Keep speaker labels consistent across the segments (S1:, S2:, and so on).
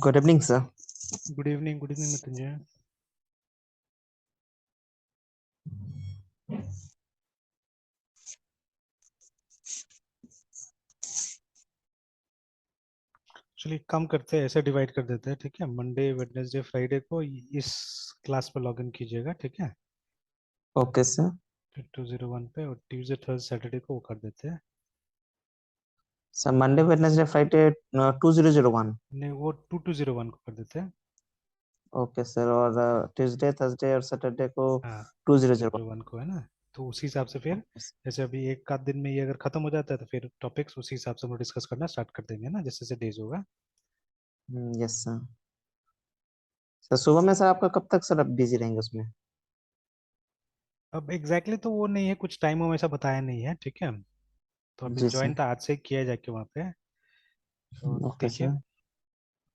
S1: Good evening, sir.
S2: Good evening Mrityunjay. चलिए काम करते हैं, ऐसे डिवाइड कर देते हैं, ठीक है। मंडे वेडनेसडे फ्राइडे को इस क्लास पे लॉग इन कीजिएगा, ठीक है।
S1: Okay, sir.
S2: 201 पे, और ट्यूसडे थर्सडे सैटरडे को वो कर देते हैं।
S1: So Monday, Wednesday, Friday, 2001.
S2: नहीं, वो 2201 को कर देते हैं।
S1: Okay, sir. और Tuesday, Thursday और Saturday को
S2: हाँ,
S1: 2001.
S2: 2001 को है ना। तो उसी हिसाब से फिर
S1: Okay, sir.
S2: जैसे अभी एक आध दिन में ये अगर खत्म हो जाता है तो फिर टॉपिक्स उसी हिसाब से हम डिस्कस करना स्टार्ट कर देंगे ना, जैसे जैसे डेज होगा।
S1: Yes, sir. सर सुबह में सर आपका कब तक सर आप बिजी रहेंगे उसमें?
S2: अब एग्जैक्टली तो वो नहीं है, कुछ टाइम हमें ऐसा बताया नहीं है, ठीक है। तो अभी
S1: जी
S2: ज्वाइन
S1: सर.
S2: तो आज से किया जाके वहाँ पे, तो
S1: ओके
S2: देखिए,
S1: सर.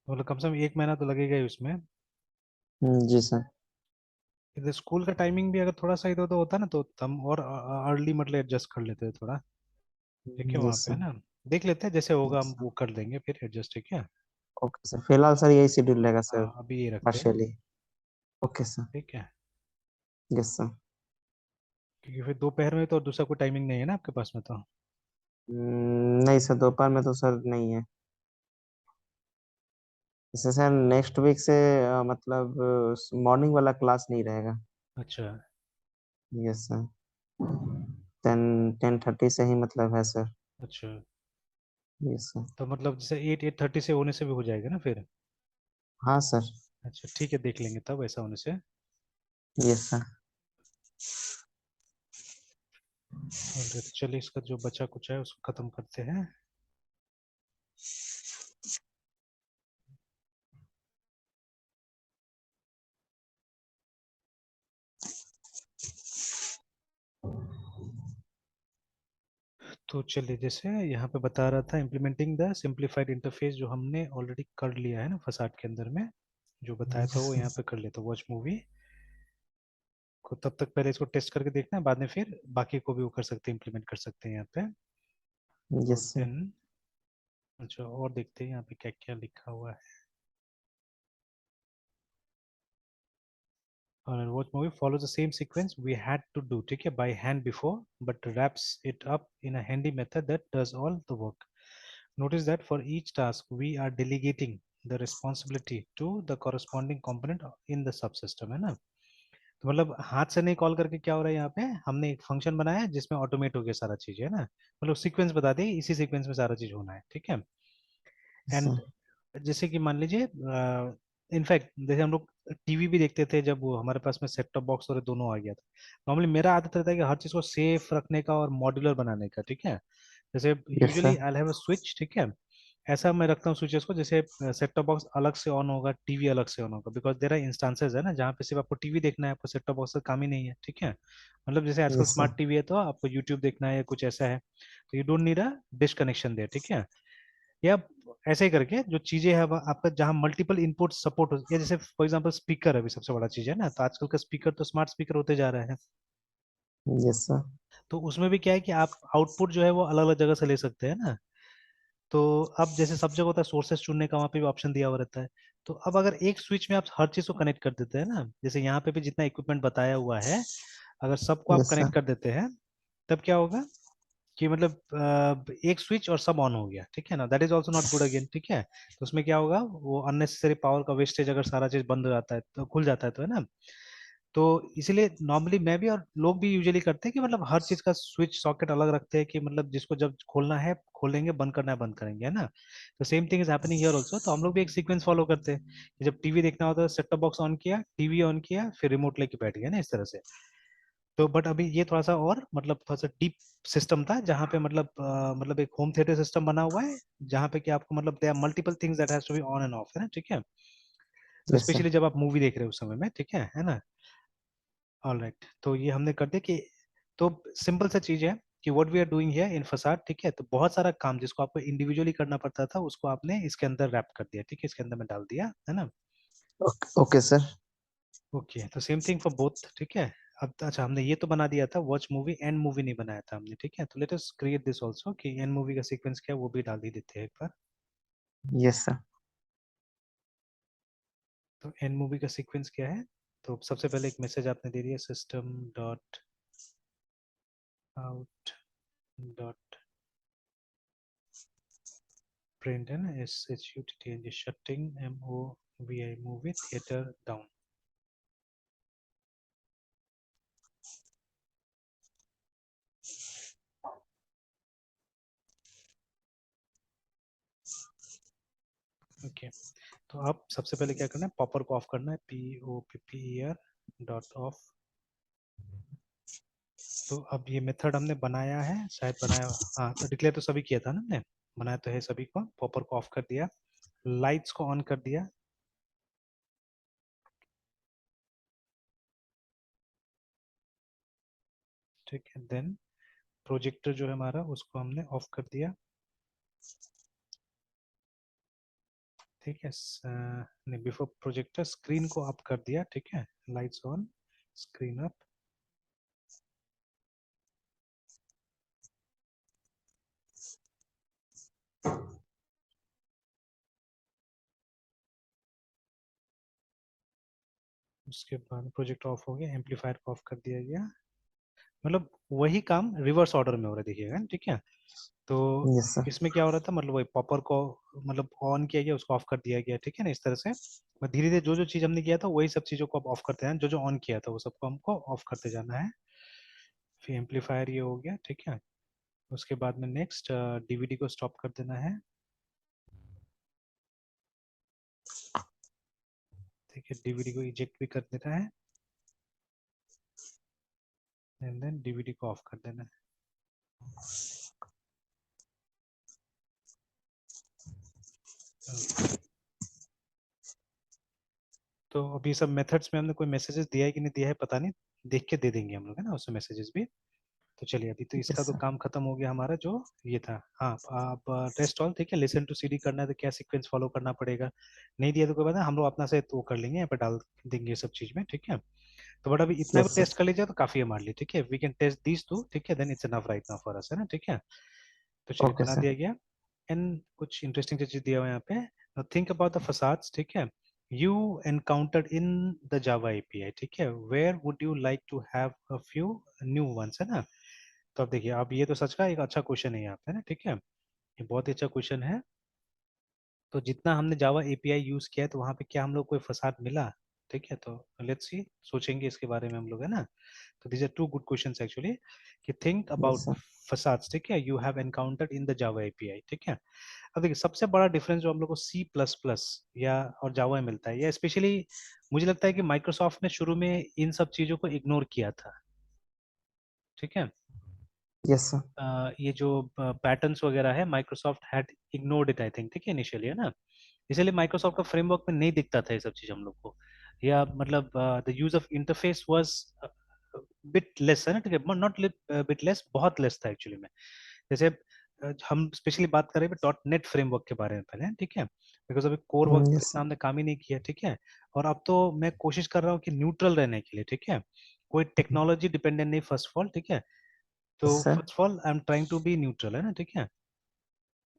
S2: मतलब कम से कम एक महीना तो लगेगा ही उसमें।
S1: जी सर.
S2: इधर स्कूल का टाइमिंग भी अगर थोड़ा सा इधर उधर होता ना तो हम और अर्ली मतलब एडजस्ट कर लेते हैं थोड़ा, ठीक है। वहाँ
S1: यस
S2: पे है
S1: सर.
S2: ना, देख लेते हैं जैसे होगा,
S1: यस
S2: हम
S1: सर.
S2: वो कर देंगे फिर एडजस्ट, ठीक है।
S1: ओके सर, फिलहाल सर यही शेड्यूल रहेगा सर.
S2: हाँ, अभी ये रखते हैं,
S1: पार्शियली. Okay sir.
S2: ठीक है।
S1: Yes sir.
S2: क्योंकि फिर दोपहर में तो दूसरा कोई टाइमिंग नहीं है ना आपके पास में तो।
S1: नहीं सर, दोपहर में तो सर नहीं है. जैसे सर नेक्स्ट वीक से मतलब मॉर्निंग वाला क्लास नहीं रहेगा.
S2: अच्छा।
S1: Yes sir. 10:30 से ही मतलब है सर.
S2: अच्छा,
S1: यस सर.
S2: तो मतलब जैसे 8-8:30 से होने से भी हो जाएगा ना फिर।
S1: हाँ सर.
S2: अच्छा ठीक है, देख लेंगे तब ऐसा होने से।
S1: Yes sir.
S2: ऑलराइट, तो चलिए इसका जो बचा कुछ है उसको खत्म करते हैं। तो चलिए, जैसे यहाँ पे बता रहा था, इम्प्लीमेंटिंग द सिंप्लीफाइड इंटरफेस, जो हमने ऑलरेडी कर लिया है ना फसाड के अंदर में, जो बताया था वो यहाँ पे कर लेते, वॉच मूवी को। तब तक पहले इसको टेस्ट करके देखना है, बाद में फिर बाकी को भी वो कर सकते हैं, इम्प्लीमेंट कर सकते हैं यहाँ पे। तो
S1: यस सर.
S2: देन, अच्छा और देखते हैं यहाँ पे क्या क्या लिखा हुआ है। और watch movie follows the same sequence we had to do, ठीक है, by hand before, but wraps it up in a handy method that does all the work. Notice that for each task we are delegating the responsibility to the corresponding component in the subsystem, है ना। तो मतलब हाथ से नहीं call करके क्या हो रहा है यहाँ पे, हमने एक फंक्शन बनाया है जिसमें ऑटोमेट हो गया सारा चीज, है ना। मतलब सीक्वेंस बता दी, इसी सीक्वेंस में सारा चीज होना है, ठीक है।
S1: Yes
S2: and
S1: sir.
S2: जैसे कि मान लीजिए, इनफैक्ट जैसे हम लोग टीवी भी देखते थे, जब वो हमारे पास में सेट टॉप बॉक्स और दोनों आ गया था। नॉर्मली मेरा आदत रहता है कि हर चीज को सेफ रखने का और मॉड्यूलर बनाने का, ठीक है। जैसे
S1: yes
S2: usually
S1: sir.
S2: I have a switch, ठीक है। ऐसा मैं रखता हूँ स्विचेस को, जैसे सेट टॉप बॉक्स अलग से ऑन होगा, टीवी अलग से ऑन होगा, बिकॉज देयर आर इंस्टांसेस है ना जहाँ पे सिर्फ आपको टीवी देखना है, आपको सेट टॉप बॉक्स का काम ही नहीं है, ठीक है। मतलब जैसे आजकल
S1: यस सर.
S2: स्मार्ट टीवी है तो आपको यूट्यूब देखना है या कुछ ऐसा है, तो you don't need a dish connection there, ठीक है। या ऐसे ही करके जो चीजें हैं आपका, जहाँ मल्टीपल इनपुट सपोर्ट हो, या जैसे फॉर एग्जांपल स्पीकर अभी सबसे बड़ा चीज है ना, तो आजकल का स्पीकर तो स्मार्ट स्पीकर होते जा रहे हैं।
S1: Yes sir.
S2: तो उसमें भी क्या है कि आप आउटपुट जो है वो अलग अलग जगह से ले सकते हैं ना। तो अब जैसे सब जगह होता है सोर्सेस चुनने का, वहाँ पे भी ऑप्शन दिया हुआ रहता है। तो अब अगर एक स्विच में आप हर चीज को कनेक्ट कर देते हैं ना, जैसे यहाँ पे भी जितना इक्विपमेंट बताया हुआ है, अगर सबको आप
S1: यस
S2: कनेक्ट
S1: सर.
S2: कर देते हैं, तब क्या होगा कि मतलब एक स्विच और सब ऑन हो गया, ठीक है ना। That is also not good again, ठीक है। तो उसमें क्या होगा, वो अननेसेसरी पावर का वेस्टेज, अगर सारा चीज बंद हो जाता है तो खुल जाता है तो, है ना। तो इसीलिए नॉर्मली मैं भी और लोग भी यूजुअली करते हैं कि मतलब हर चीज का स्विच सॉकेट अलग रखते हैं, कि मतलब जिसको जब खोलना है खोलेंगे, बंद करना है बंद करेंगे, है ना। तो same thing is happening here also. तो हम लोग भी एक सीक्वेंस फॉलो करते हैं कि जब टीवी देखना होता है, सेट टॉप बॉक्स ऑन किया, टीवी ऑन किया, फिर रिमोट लेके बैठ गया ना, इस तरह से। तो बट अभी ये थोड़ा सा और मतलब थोड़ा सा डीप सिस्टम था, जहाँ पे मतलब मतलब एक होम थिएटर सिस्टम बना हुआ है, जहाँ पे कि आपको मतलब there are multiple things that has to be on and off, है ना, ठीक है। तो
S1: यस सर.
S2: स्पेशली जब आप मूवी देख रहे हो उस समय में, ठीक है ना। ऑलराइट, तो ये हमने कर दिया कि, तो सिंपल सा चीज है कि what we are doing here in facade, ठीक है। तो बहुत सारा काम जिसको आपको इंडिविजुअली करना पड़ता था, उसको आपने इसके अंदर रैप कर दिया, ठीक है, इसके अंदर में डाल दिया, है ना।
S1: Okay sir.
S2: ओके, तो सेम थिंग फॉर बोथ, ठीक है। अब अच्छा, हमने ये तो बना दिया था वॉच मूवी, एंड मूवी नहीं बनाया था हमने, ठीक है। तो let us create this also कि एंड मूवी का सीक्वेंस क्या है वो भी डाल ही देते हैं एक बार।
S1: Yes sir.
S2: तो एंड मूवी का सीक्वेंस क्या है? तो सबसे पहले एक मैसेज आपने दे दिया, system dot out dot print है ना, SHUTTNG shutting MOVI movie theatre down. Okay, तो आप सबसे पहले क्या करना है, पॉपर को ऑफ करना है, POPPER डॉट ऑफ। तो अब ये मेथड हमने बनाया है, शायद बनाया, हाँ तो डिक्लेयर तो सभी किया था ना हमने, बनाया तो है सभी को। पॉपर को ऑफ कर दिया, लाइट्स को ऑन कर दिया, ठीक है। देन प्रोजेक्टर जो है हमारा उसको हमने ऑफ कर दिया, ठीक है। नहीं, बिफोर प्रोजेक्टर स्क्रीन को अप कर दिया, ठीक है। Lights on, screen up. उसके बाद प्रोजेक्ट ऑफ हो गया, एम्पलीफायर को ऑफ कर दिया गया। मतलब वही काम रिवर्स ऑर्डर में हो रहा है, देखिएगा, ठीक है। तो
S1: यस सर।
S2: इसमें क्या हो रहा था, मतलब वही पॉपर को मतलब ऑन किया गया, उसको ऑफ कर दिया गया, ठीक है ना, इस तरह से। धीरे धीरे जो जो चीज हमने किया था वही सब चीजों को अब ऑफ करते जाना, जो जो ऑन किया था वो सबको हमको ऑफ करते जाना है। फिर एम्पलीफायर ये हो गया, ठीक है। उसके बाद में नेक्स्ट डीवीडी को स्टॉप कर देना है, ठीक है। डीवीडी को इजेक्ट भी कर देना है, एंड देन डीवीडी को ऑफ कर देना है। Okay. तो अभी सब मेथड्स में हमने कोई मैसेजेस दिया है कि नहीं दिया है पता नहीं, देख के दे देंगे हम लोग, है ना, उसमें मैसेजेस भी। तो चलिए, अभी तो इसका
S1: यस
S2: तो
S1: सर।
S2: काम खत्म हो गया हमारा, जो ये था। हाँ, आप टेस्ट ऑल, ठीक है। लिसन टू सीडी करना है तो क्या सीक्वेंस फॉलो करना पड़ेगा, नहीं दिया तो कोई बात नहीं, हम लोग अपना से तो कर लेंगे, यहाँ पे डाल देंगे सब चीज में, ठीक है। तो बट अभी इतना भी
S1: यस
S2: टेस्ट
S1: सर।
S2: कर लीजिए तो काफी है हमारे लिए, ठीक है। We can test these two, ठीक है, then it's enough right now for us, है ना, ठीक है। तो चलिए,
S1: ओके
S2: बना
S1: सर।
S2: दिया गया। एंड कुछ इंटरेस्टिंग चीज दिया हुआ है यहाँ पे, थिंक अबाउट द फसाड्स, ठीक है, you encountered in the Java API, ठीक है, where would you like to have a few new ones, है ना। तो अब देखिए, अब ये तो सच का एक अच्छा क्वेश्चन है यहाँ पे ना, ठीक है, ये बहुत ही अच्छा क्वेश्चन है। तो जितना हमने जावा एपीआई यूज किया है तो वहां पे क्या हम लोग कोई फसाद मिला, ठीक है। तो लेट्स सी, सोचेंगे इसके बारे में हम लोग, है ना। तो these are two good questions actually, कि think
S1: yes
S2: about
S1: sir.
S2: Facades, ठीक है, you have encountered in the Java API, ठीक है। अब देखिए, सबसे बड़ा डिफरेंस जो हम लोग को सी प्लस प्लस या और जावा में मिलता है, या स्पेशली मुझे लगता है कि माइक्रोसॉफ्ट ने शुरू में इन सब चीजों को इग्नोर किया था, ठीक है।
S1: Yes sir.
S2: ये जो पैटर्न्स वगैरह है, Microsoft had ignored it, I think, ठीक है, इनिशियली, है ना। इसलिए माइक्रोसॉफ्ट का फ्रेमवर्क में नहीं दिखता था ये सब चीज हम लोग को, या मतलब the use of interface was bit less, है ना, ठीक है, नॉट बिट लेस, बहुत लेस था एक्चुअली में। जैसे हम स्पेशली बात करें डॉट नेट फ्रेमवर्क के बारे में पहले, ठीक है, बिकॉज अभी कोर वर्क
S1: यस
S2: इतना
S1: सर।
S2: हमने काम ही नहीं किया, ठीक है। और अब तो मैं कोशिश कर रहा हूँ कि न्यूट्रल रहने के लिए, ठीक है, कोई टेक्नोलॉजी डिपेंडेंट नहीं, फर्स्ट ऑफ ऑल, ठीक है। तो
S1: yes sir.
S2: First of all I am trying to be neutral, है ना, ठीक है।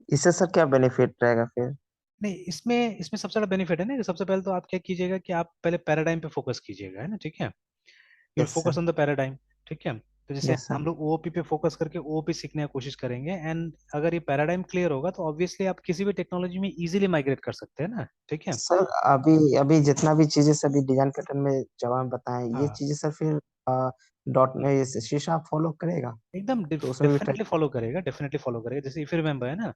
S1: इससे सर क्या बेनिफिट रहेगा फिर?
S2: नहीं, इसमें इसमें सबसे बड़ा बेनिफिट है ना कि सबसे पहले तो आप क्या कीजिएगा कि आप पहले पैराडाइम पे फोकस कीजिएगा, है ना, ठीक है। You will
S1: yes
S2: focus
S1: sir.
S2: On the paradigm, ठीक है। तो जैसे
S1: यस
S2: हम
S1: सर।
S2: लोग ओओपी पे फोकस करके ओओपी सीखने की कोशिश करेंगे, एंड अगर ये पैराडाइम क्लियर होगा तो ऑब्वियसली आप किसी भी टेक्नोलॉजी में इजीली माइग्रेट कर सकते हैं ना, ठीक है।
S1: सर अभी अभी जितना भी चीजें सभी डिजाइन पैटर्न में जवाब बताएं, ये
S2: हाँ,
S1: चीजें सर फिर डॉट में शीशा फॉलो करेगा?
S2: एकदम
S1: तो उसमें भी
S2: डेफिनेटली फॉलो करेगा, डेफिनेटली फॉलो करेगा। जैसे इफ रिमेम्बर, है ना,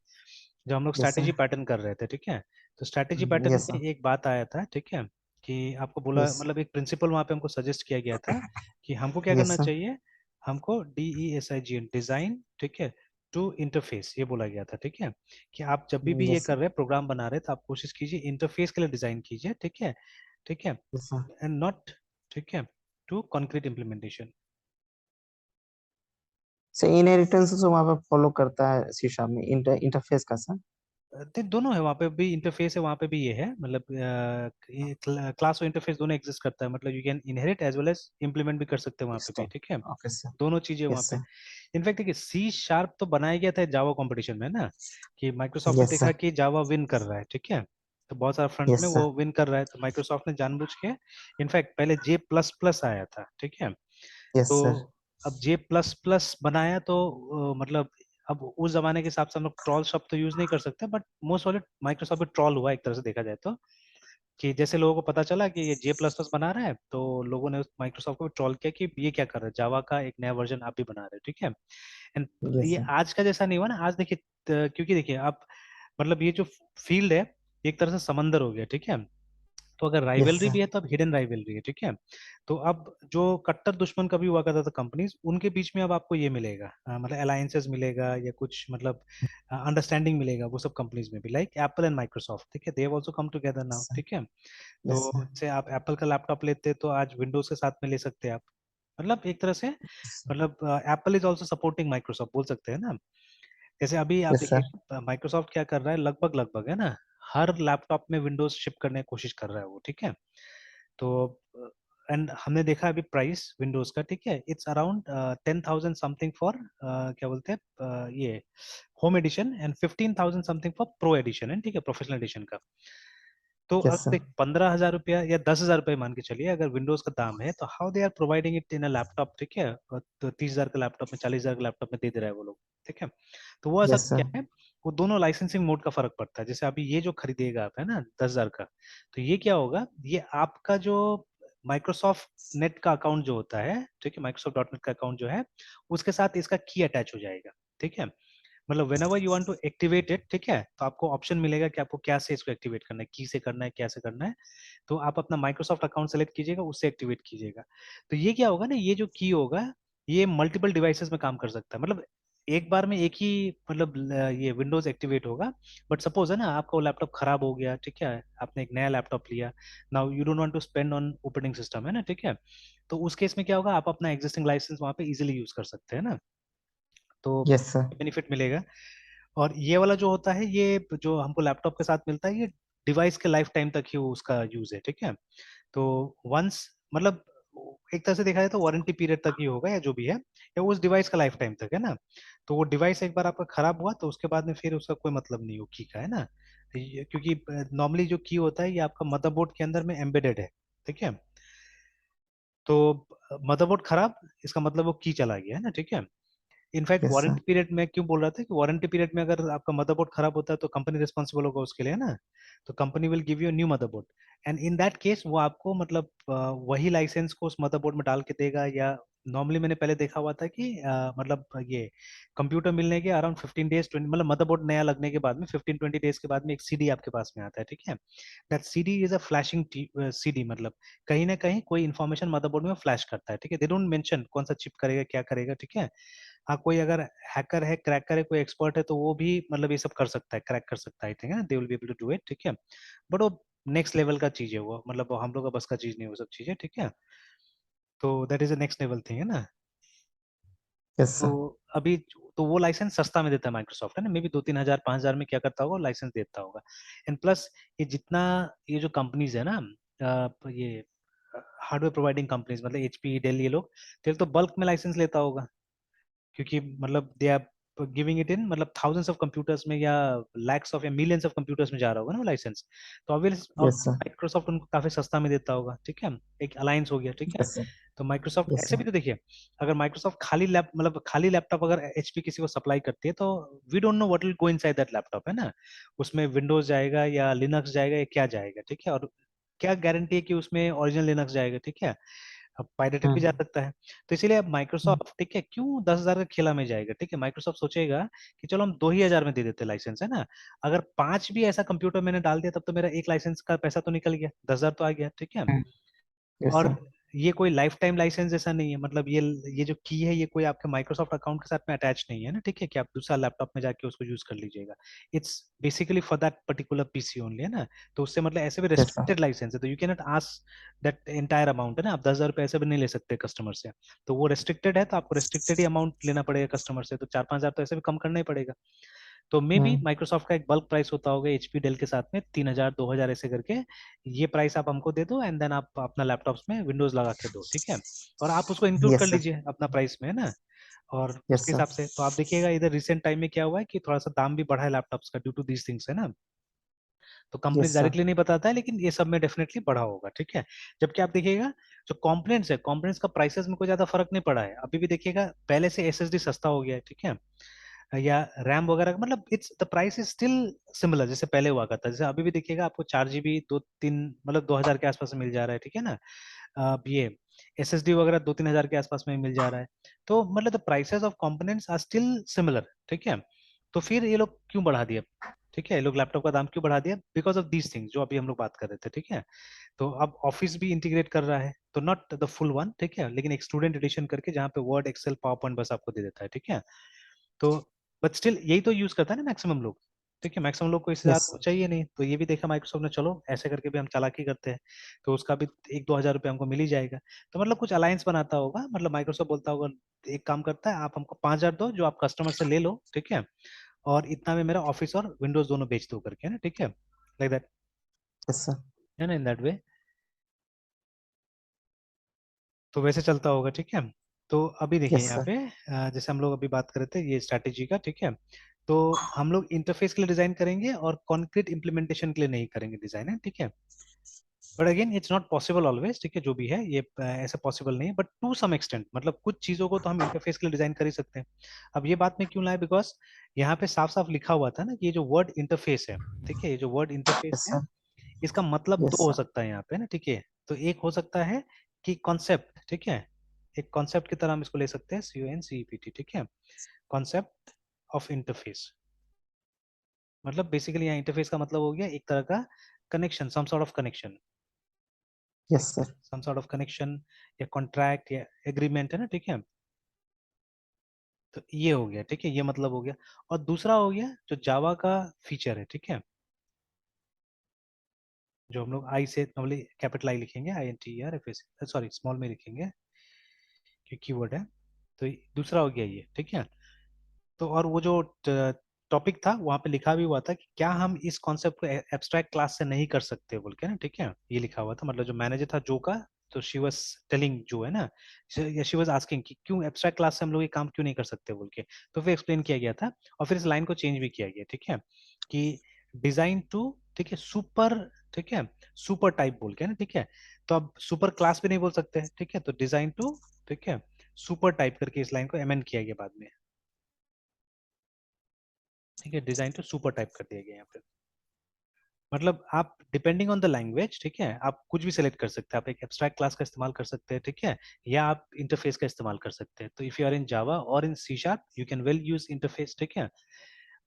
S2: जो हम लोग
S1: यस
S2: स्ट्रैटेजी
S1: सर।
S2: पैटर्न कर रहे थे, ठीक है। तो स्ट्रैटेजी पैटर्न
S1: यस
S2: में
S1: सर।
S2: एक बात आया था, ठीक है, कि आपको बोला,
S1: यस।
S2: मतलब एक प्रिंसिपल वहां पे हमको सजेस्ट किया गया था कि हमको क्या
S1: यस
S2: करना
S1: सर।
S2: चाहिए, हमको DESIGN डिजाइन, ठीक है, टू इंटरफेस, ये बोला गया था, ठीक है, कि आप जब भी ये
S1: यस
S2: कर
S1: सर।
S2: रहे हैं, प्रोग्राम बना रहे हैं, तो आप कोशिश कीजिए इंटरफेस के लिए डिजाइन कीजिए, ठीक है, ठीक है,
S1: यस सर।
S2: एंड नॉट, ठीक है, to concrete implementation.
S1: Sir inheritance तो वहाँ पे फॉलो करता है शीशा में इंटरफेस का सर?
S2: दोनों है वहाँ पे भी, इंटरफेस है वहाँ पे भी, ये है मतलब क्लास और इंटरफेस दोनों एग्जिस्ट करता है, मतलब you can inherit as well as implement भी कर सकते हैं वहाँ पे भी, ठीक है।
S1: Okay sir.
S2: दोनों चीजें वहाँ
S1: यस
S2: पे।
S1: सर।
S2: इनफैक्ट देखिए, सी शार्प तो बनाया गया था जावा कंपटीशन में ना, कि माइक्रोसॉफ्ट ने
S1: यस
S2: देखा
S1: सर।
S2: कि जावा विन कर रहा है, ठीक है। तो बहुत सारा फ्रंट में
S1: यस
S2: वो
S1: सर।
S2: विन कर रहा है, तो माइक्रोसॉफ्ट ने जानबूझ के, इनफैक्ट पहले जे प्लस प्लस आया था, ठीक है,
S1: यस
S2: तो
S1: सर।
S2: अब जे प्लस प्लस बनाया तो मतलब अब उस जमाने के हिसाब से हम लोग ट्रॉल शब्द तो यूज नहीं कर सकते, बट मोस्ट ऑफ माइक्रोसॉफ्ट भी ट्रॉल हुआ एक तरह से देखा जाए तो, कि जैसे लोगों को पता चला कि ये जे प्लस प्लस बना रहा है, तो लोगों ने माइक्रोसॉफ्ट को भी ट्रॉल किया कि ये क्या कर रहा है, जावा का एक नया वर्जन आप भी बना रहे हो, ठीक है। एंड
S1: यस
S2: ये
S1: सर।
S2: आज का जैसा नहीं हुआ ना, आज देखिए क्योंकि देखिए आप, मतलब ये जो फील्ड है ये एक तरह से समंदर हो गया, ठीक है। तो अगर
S1: यस
S2: राइवलरी
S1: सर।
S2: भी है तो अब हिडन राइवलरी है, ठीक है। तो अब जो कट्टर दुश्मन कभी हुआ करता था कंपनीज, उनके बीच में अब आपको ये मिलेगा, मतलब अलायंसेस मिलेगा या कुछ मतलब अंडरस्टैंडिंग मिलेगा वो सब कंपनीज में भी, लाइक एप्पल एंड माइक्रोसॉफ्ट, ठीक है, they have also come together now, ठीक है। तो
S1: यस सर।
S2: जैसे आप एप्पल का लैपटॉप लेते तो आज विंडोज के साथ में ले सकते हैं आप, मतलब एक तरह से, मतलब Apple is also supporting Microsoft बोल सकते हैं ना। जैसे अभी आप
S1: यस सर।
S2: देखिए माइक्रोसॉफ्ट क्या कर रहा है, लगभग लगभग है ना, हर लैपटॉप में विंडोज शिप करने की कोशिश कर रहा है वो, ठीक है। तो एंड हमने देखा अभी प्राइस विंडोज का, ठीक है, इट्स अराउंड 10,000 समथिंग फॉर क्या बोलते हैं ये home edition, and 15,000 something for pro edition है, ठीक है, प्रोफेशनल एडिशन का। तो अगर
S1: यस सर।
S2: देख 15,000 रुपया या 10,000 रुपये मान के चलिए अगर विंडोज का दाम है, तो how they are providing it in a laptop, ठीक है, और तो 30,000 का लैपटॉप में 40,000 का लैपटॉप में दे दे रहा है वो लोग, ठीक है। तो वो ऐसा
S1: यस
S2: क्या
S1: सर।
S2: है, वो दोनों लाइसेंसिंग मोड का फर्क पड़ता है। जैसे अभी ये जो खरीदेगा आप है ना 10,000 का, तो ये क्या होगा, ये आपका जो माइक्रोसॉफ्ट नेट का अकाउंट जो होता है, ठीक है, माइक्रोसॉफ्ट डॉट नेट का अकाउंट जो है, उसके साथ इसका की अटैच हो जाएगा, ठीक है। मतलब whenever you want to activate it, ठीक है, तो आपको ऑप्शन मिलेगा कि आपको क्या से इसको एक्टिवेट करना है, की से करना है, क्या से करना है। तो आप अपना माइक्रोसॉफ्ट अकाउंट सेलेक्ट कीजिएगा, उससे एक्टिवेट कीजिएगा। तो ये क्या होगा ना, ये जो की होगा ये मल्टीपल डिवाइसेस में काम कर सकता है, मतलब एक बार में एक ही, मतलब ये विंडोज एक्टिवेट होगा। बट सपोज है ना आपका वो लैपटॉप खराब हो गया, ठीक है, आपने एक नया लैपटॉप लिया, now you don't want to spend on operating system, है ना, ठीक है। तो उस केस में क्या होगा, आप अपना एग्जिस्टिंग लाइसेंस वहां पे इजीली यूज कर सकते हैं ना, तो
S1: यस सर।
S2: बेनिफिट मिलेगा। और ये वाला जो होता है, ये जो हमको लैपटॉप के साथ मिलता है, ये डिवाइस के लाइफ टाइम तक ही उसका यूज है, ठीक है। तो वंस, मतलब एक तरह से देखा जाए तो वारंटी पीरियड तक ही होगा या जो भी है, या उस डिवाइस का लाइफ टाइम तक है ना। तो वो डिवाइस एक बार आपका खराब हुआ तो उसके बाद में फिर उसका कोई मतलब नहीं हो की का, है ना। क्योंकि नॉर्मली जो की होता है ये आपका मदरबोर्ड के अंदर में एम्बेडेड है, ठीक है। तो मदरबोर्ड खराब, इसका मतलब वो की चला गया है ना, ठीक है। In fact
S1: yes sir.
S2: Warranty period में क्यों बोल रहा था कि वारंटी पीरियड में अगर आपका मदरबोर्ड खराब होता है तो कंपनी रिस्पॉन्सिबल होगा उसके लिए, है ना। तो company will give you new motherboard, and in that case वो आपको मतलब वही लाइसेंस को उस मदरबोर्ड में डाल के देगा, या नॉर्मली मैंने पहले देखा हुआ था कि मतलब ये कंप्यूटर मिलने के अराउंड 15 डेज 20, मतलब मदरबोर्ड नया लगने के बाद में 15-20 डेज के बाद में एक सीडी आपके पास में आता है, ठीक है। That CD is a flashing CD, मतलब कहीं ना कहीं कोई इन्फॉर्मेशन मदरबोर्ड में फ्लैश करता है, ठीक है। दे डोंट मेंशन कौन सा चिप करेगा क्या करेगा, ठीक है। हाँ, कोई अगर हैकर है, क्रैकर है, कोई एक्सपर्ट है, तो वो भी मतलब ये सब कर सकता है, क्रैक कर सकता है, ठीक है, they will be able to do it, ठीक है। बट वो नेक्स्ट लेवल का चीज है वो, मतलब वो हम लोग का बस का चीज नहीं, वो सब चीजें, ठीक है। तो that is a next level thing, है ना।
S1: यस
S2: तो
S1: सर।
S2: अभी तो वो लाइसेंस सस्ता में देता है माइक्रोसॉफ्ट, है ना, मे बी 2-3 हजार 5 हजार में क्या करता होगा, लाइसेंस देता होगा। एंड प्लस ये जितना, ये जो कंपनीज है ना, ये हार्डवेयर प्रोवाइडिंग कंपनीज, मतलब एचपी डेल, ये लोग तेल तो बल्क में लाइसेंस लेता होगा, क्योंकि मतलब they are giving it in, मतलब थाउजेंड्स ऑफ कंप्यूटर्स में या लैक्स ऑफ या मिलियंस ऑफ कंप्यूटर्स में जा रहा होगा ना वो लाइसेंस। तो ऑब्वियस
S1: यस सर।
S2: माइक्रोसॉफ्ट उनको काफी सस्ता में देता होगा, ठीक है। एक अलायंस हो गया, ठीक है।
S1: Yes sir.
S2: तो माइक्रोसॉफ्ट
S1: यस
S2: ऐसे
S1: सर।
S2: भी तो देखिए, अगर माइक्रोसॉफ्ट खाली लैप मतलब खाली लैपटॉप अगर एचपी किसी को सप्लाई करती है, तो we don't know what will go inside that laptop, है ना। उसमें विंडोज जाएगा या लिनक्स जाएगा या क्या जाएगा, ठीक है। और क्या गारंटी है कि उसमें ओरिजिनल लिनक्स जाएगा, ठीक है। अब पायरेटेड भी जा
S1: हम्म।
S2: सकता है। तो इसीलिए अब माइक्रोसॉफ्ट, ठीक है, क्यों 10,000 का खेला में जाएगा, ठीक है। माइक्रोसॉफ्ट सोचेगा कि चलो हम 2 ही हजार में दे देते लाइसेंस, है ना। अगर 5 भी ऐसा कंप्यूटर मैंने डाल दिया तब तो मेरा एक लाइसेंस का पैसा तो निकल गया, 10,000 तो आ गया, ठीक है।
S1: यस
S2: और
S1: सर।
S2: ये कोई लाइफ टाइम लाइसेंस जैसा नहीं है, मतलब ये जो की है ये कोई आपके माइक्रोसॉफ्ट अकाउंट के साथ में अटैच नहीं है ना, ठीक है, कि आप दूसरा लैपटॉप में जाके उसको यूज कर लीजिएगा। It's basically for that particular PC only, है ना। तो उससे मतलब ऐसे भी
S1: यस सर।
S2: रेस्ट्रिक्टेड लाइसेंस है, तो you can not ask that entire amount, है ना। आप 10,000 रुपये ऐसे भी नहीं ले सकते कस्टमर से। तो वो रेस्ट्रिक्टेड है, तो आपको रेस्ट्रिक्टेड ही अमाउंट लेना पड़ेगा कस्टमर से, तो 4-5 हजार तो ऐसे भी कम करना ही पड़ेगा। तो मे बी
S1: हम्म।
S2: माइक्रोसॉफ्ट का एक बल्क प्राइस होता होगा एचपी डेल के साथ में 3,000 2,000 ऐसे करके, ये प्राइस आप हमको दे दो, एंड देन आप अपना लैपटॉप्स में विंडोज लगा के दो, ठीक है। और आप उसको इंक्लूड कर
S1: यस सर।
S2: लीजिए अपना प्राइस में, है ना। और
S1: यस
S2: उसके
S1: सर।
S2: हिसाब से तो आप देखिएगा इधर रिसेंट टाइम में क्या हुआ है कि थोड़ा सा दाम भी बढ़ा है लैपटॉप्स का ड्यू टू दीज थिंग्स, है ना। तो कंपनी
S1: यस सर।
S2: डायरेक्टली नहीं बताता है, लेकिन ये सब में डेफिनेटली बढ़ा होगा, ठीक है। जबकि आप देखिएगा जो कंपोनेंट्स है, कंपोनेंट्स का प्राइसेस में कोई ज्यादा फर्क नहीं पड़ा है अभी भी। देखिएगा पहले से एसएसडी सस्ता हो गया है, ठीक है, या रैम वगैरह, मतलब it's the price is still similar जैसे पहले हुआ करता है। जैसे अभी भी देखिएगा आपको 4 GB 2-3 मतलब 2,000 के आसपास मिल जा रहा है, ठीक है ना। अब ये एसएसडी वगैरह 2-3 हजार के आसपास में मिल जा रहा है। तो मतलब the prices of components are still similar, ठीक है। तो फिर ये लोग क्यों बढ़ा दिया, ठीक है, ये लोग लैपटॉप का दाम क्यों बढ़ा दिया? बिकॉज ऑफ दीज थिंग्स जो अभी हम लोग बात कर रहे थे, ठीक है। तो अब ऑफिस भी इंटीग्रेट कर रहा है, तो नॉट द फुल वन, ठीक है, लेकिन एक स्टूडेंट एडिशन करके जहाँ पे वर्ड एक्सेल पावर पॉइंट बस आपको दे देता है, ठीक है। तो बट स्टिल यही तो यूज करता है ना मैक्सिमम लोग, ठीक है। मैक्सिमम लोग को इससे
S1: यस
S2: ज्यादा तो चाहिए नहीं, तो ये भी देखा माइक्रोसॉफ्ट ने, चलो ऐसे करके भी हम चालाकी करते हैं, तो उसका भी 1-2 हजार रुपये हमको मिल ही जाएगा। तो मतलब कुछ अलायंस बनाता होगा, मतलब माइक्रोसॉफ्ट बोलता होगा एक काम करता है, आप हमको 5,000 दो जो आप कस्टमर से ले लो, ठीक है, और इतना में मेरा ऑफिस और विंडोज दोनों बेच दो करके, है ना, ठीक है, लाइक दैट,
S1: यस सर।
S2: है ना, इन दैट वे। तो वैसे चलता होगा, ठीक है। तो अभी देखिए
S1: यस
S2: यहाँ
S1: सर।
S2: पे जैसे हम लोग अभी बात कर रहे थे ये स्ट्रैटेजी का, ठीक है। तो हम लोग इंटरफेस के लिए डिजाइन करेंगे और कॉन्क्रीट इंप्लीमेंटेशन के लिए नहीं करेंगे डिजाइन, है, ठीक है। But again it's not possible always, ठीक है, जो भी है ये ऐसे पॉसिबल नहीं है, बट टू सम एक्सटेंट, मतलब कुछ चीजों को तो हम इंटरफेस के लिए डिजाइन कर ही सकते हैं। अब ये बात मैं क्यों लाया, बिकॉज यहाँ पे साफ साफ लिखा हुआ था ना कि ये जो वर्ड इंटरफेस है, ठीक है, ये जो वर्ड इंटरफेस
S1: यस
S2: है,
S1: सर।
S2: इसका मतलब
S1: यस
S2: दो हो
S1: सर।
S2: सकता है यहाँ पे ना, ठीक है। तो एक हो सकता है कि कॉन्सेप्ट, ठीक है, एक कॉन्सेप्ट की तरह हम इसको ले सकते हैं, CONCEPT, ठीक है, कॉन्सेप्ट ऑफ इंटरफेस। मतलब बेसिकली यहाँ इंटरफेस का मतलब हो गया एक तरह का connection, some sort of connection,
S1: yes
S2: ठीक है,
S1: sir.
S2: Some sort of connection या कॉन्ट्रैक्ट या एग्रीमेंट, है ना, ठीक है। तो ये हो गया, ठीक है, ये मतलब हो गया। और दूसरा हो गया जो जावा का फीचर है, ठीक है, जो हम लोग आई से नॉर्मली कैपिटल आई लिखेंगे, INTERFACE, सॉरी स्मॉल में लिखेंगे कि कीवर्ड है। तो दूसरा हो गया ये, ठीक है। तो और वो जो टॉपिक था वहां पे लिखा भी हुआ था कि क्या हम इस कॉन्सेप्ट को एब्स्ट्रैक्ट क्लास से नहीं कर सकते बोल के ना, ठीक है, ये लिखा हुआ था। मतलब जो मैनेजर था जो का, तो शी वाज टेलिंग जो है ना, शी वाज आस्किंग कि क्यों एब्स्ट्रैक्ट क्लास से हम लोग ये काम क्यों नहीं कर सकते बोल के। तो फिर एक्सप्लेन किया गया था और फिर इस लाइन को चेंज भी किया गया, ठीक है, कि डिजाइन टू, ठीक है, सुपर, ठीक है, सुपर टाइप बोल के ना, ठीक है। तो अब सुपर क्लास भी नहीं बोल सकते, ठीक है, तो डिजाइन टू, ठीक है, सुपर टाइप करके इस लाइन को अमेंड किया गया बाद में, ठीक है, डिजाइन टू सुपर टाइप कर दिया गया यहाँ पे। मतलब आप डिपेंडिंग ऑन द लैंग्वेज, ठीक है, आप कुछ भी सेलेक्ट कर सकते हैं। आप एक एब्स्ट्रैक्ट क्लास का इस्तेमाल कर सकते हैं, ठीक है, या आप इंटरफेस का इस्तेमाल कर सकते हैं। तो इफ यू आर इन जावा और इन C# you can well use interface, ठीक है।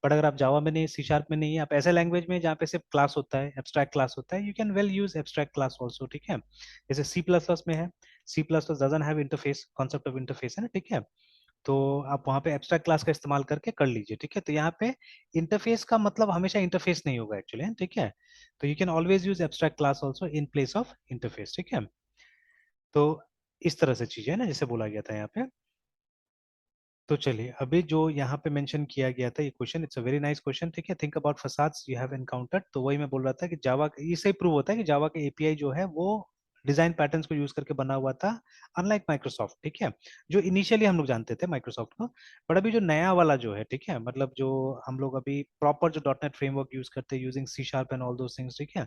S2: बट अगर आप जावा में नहीं, C# में नहीं है, आप ऐसे लैंग्वेज में जहाँ पे सिर्फ क्लास होता है, एब्स्ट्रैक्ट क्लास होता है, you can well use abstract class also, ठीक है। जैसे C++ में है, C++ doesn't have interface, concept of interface, है ना, ठीक है। तो आप वहाँ पे एब्स्ट्रैक्ट क्लास का इस्तेमाल करके कर लीजिए, ठीक है। तो यहाँ पे इंटरफेस का मतलब हमेशा इंटरफेस नहीं होगा एक्चुअली, ठीक है। तो you can always use abstract class also in place of interface, ठीक है। तो इस तरह से चीजें है ना, जैसे बोला गया था यहाँ पे। तो चलिए अभी जो यहाँ पे मेंशन किया गया था ये question, it's a very nice question, ठीक है। Think about facades you have encountered. तो वही मैं बोल रहा था कि जावा, इससे प्रूव होता है कि जावा का एपीआई जो है वो डिजाइन पैटर्न्स को यूज करके बना हुआ था, अनलाइक माइक्रोसॉफ्ट, ठीक है, जो इनिशियली हम लोग जानते थे माइक्रोसॉफ्ट को। बट अभी जो नया वाला जो है, ठीक है, मतलब जो हम लोग अभी प्रॉपर जो .NET फ्रेमवर्क यूज करते हैं using C# and all those things, ठीक है,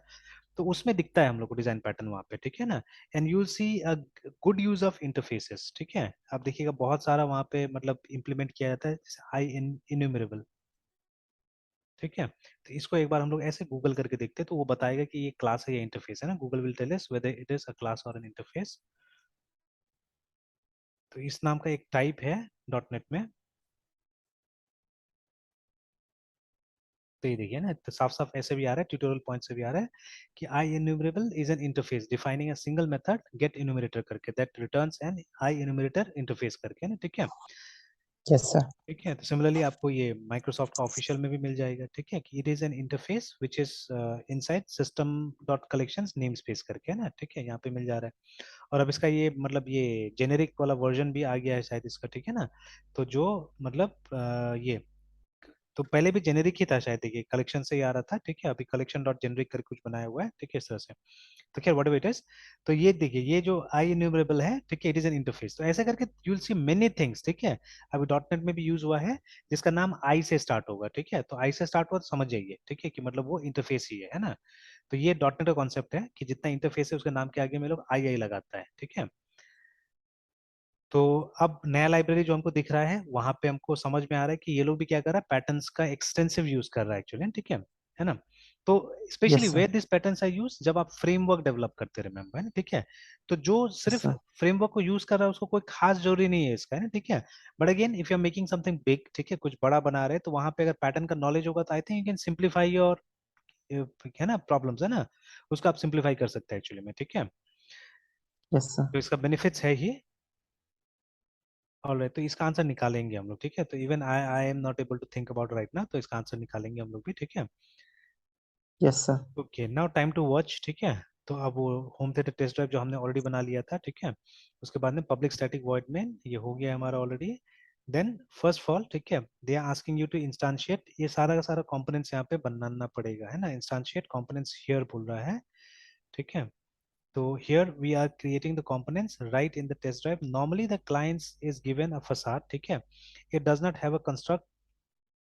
S2: तो उसमें दिखता है हम लोग को डिजाइन पैटर्न वहाँ पे, ठीक है ना। And you will see a good use of interfaces, ठीक है। आप देखिएगा बहुत सारा वहाँ पे मतलब इम्प्लीमेंट किया जाता है, जैसे आई इन्यूमरेबल, ठीक है। तो इसको एक बार हम लोग ऐसे गूगल करके देखते हैं तो वो बताएगा कि ये क्लास है या इंटरफेस है ना। Google will tell us whether it is a class और एन इंटरफेस। तो इस नाम का एक टाइप है .NET में। तो ये देखिए ना, तो साफ साफ ऐसे भी आ रहा है, ट्यूटोरियल पॉइंट से भी आ रहा है कि I enumerable is an interface defining a single method get enumerator करके that returns an I enumerator interface करके ना, ठीक है।
S1: Yes sir.
S2: ठीक है, तो सिमिलरली आपको ये माइक्रोसॉफ्ट का ऑफिशियल में भी मिल जाएगा, ठीक है, कि it is an interface which is inside system dot collections name space करके है ना, ठीक है, यहाँ पे मिल जा रहा है। और अब इसका ये मतलब ये जेनेरिक वाला वर्जन भी आ गया है शायद इसका, ठीक है ना। तो जो मतलब ये तो पहले भी जेनेरिक ही था शायद, देखिए कलेक्शन से ही आ रहा था, ठीक है, अभी कलेक्शन डॉट जेनेरिक करके कुछ बनाया हुआ है, ठीक है, इस तरह से। तो खैर व्हाटएवर इट इज, तो ये देखिए ये जो आई इन्यूमरेबल है, ठीक है, इट इज एन इंटरफेस। तो ऐसे करके you will see many things, ठीक है। अभी डॉट नेट में भी यूज हुआ है जिसका नाम आई से स्टार्ट होगा, ठीक है। तो आई से स्टार्ट हुआ तो समझ जाइए, ठीक है, कि मतलब वो इंटरफेस ही है ना। तो ये डॉट नेट का कॉन्सेप्ट है कि जितना इंटरफेस है उसके नाम के आगे में लोग आई आई लगाता है, ठीक है। तो अब नया लाइब्रेरी जो हमको दिख रहा है वहां पे हमको समझ में आ रहा है कि ये लोग भी क्या कर रहा है, पैटर्न्स का एक्सटेंसिव यूज कर रहा है एक्चुअली, ठीक है ना। तो specially
S1: yes sir.
S2: Where this patterns are use, जब आप फ्रेमवर्क डेवलप करते, रिमेम्बर है ना, ठीक है। तो जो
S1: यस
S2: सिर्फ
S1: सर।
S2: फ्रेमवर्क को यूज कर रहा है उसको कोई खास जरूरी नहीं है इसका, है ना, ठीक है। But again if you are making something big, ठीक है, कुछ बड़ा बना रहे हैं, तो वहां पे अगर पैटर्न का नॉलेज होगा तो I think you can simplify your, है ना, प्रॉब्लम्स, है ना, उसको आप सिंप्लीफाई कर सकते हैं एक्चुअली में, ठीक है।
S1: Yes sir.
S2: तो इसका बेनिफिट्स है ही। ऑलराइट, तो इसका आंसर निकालेंगे हम लोग, ठीक है। तो even I I am not able to think about right ना, तो इसका आंसर निकालेंगे हम लोग भी, ठीक है।
S1: Yes sir.
S2: Okay, now time to watch, ठीक है। तो अब वो होम थिएटर टेस्ट ड्राइव जो हमने ऑलरेडी बना लिया था, ठीक है, उसके बाद में पब्लिक स्टैटिक वॉइड मेन ये हो गया हमारा already. Then first of all, ठीक है, they are asking you to instantiate, ये सारा का सारा कंपोनेंट्स यहाँ पे बनाना पड़ेगा, है ना। इंस्टांशिएट कंपोनेंट्स हियर बोल रहा है, ठीक है। So here we are creating the components right in the test drive. Normally the clients is given a facade, ठीक है। It does not have a construct,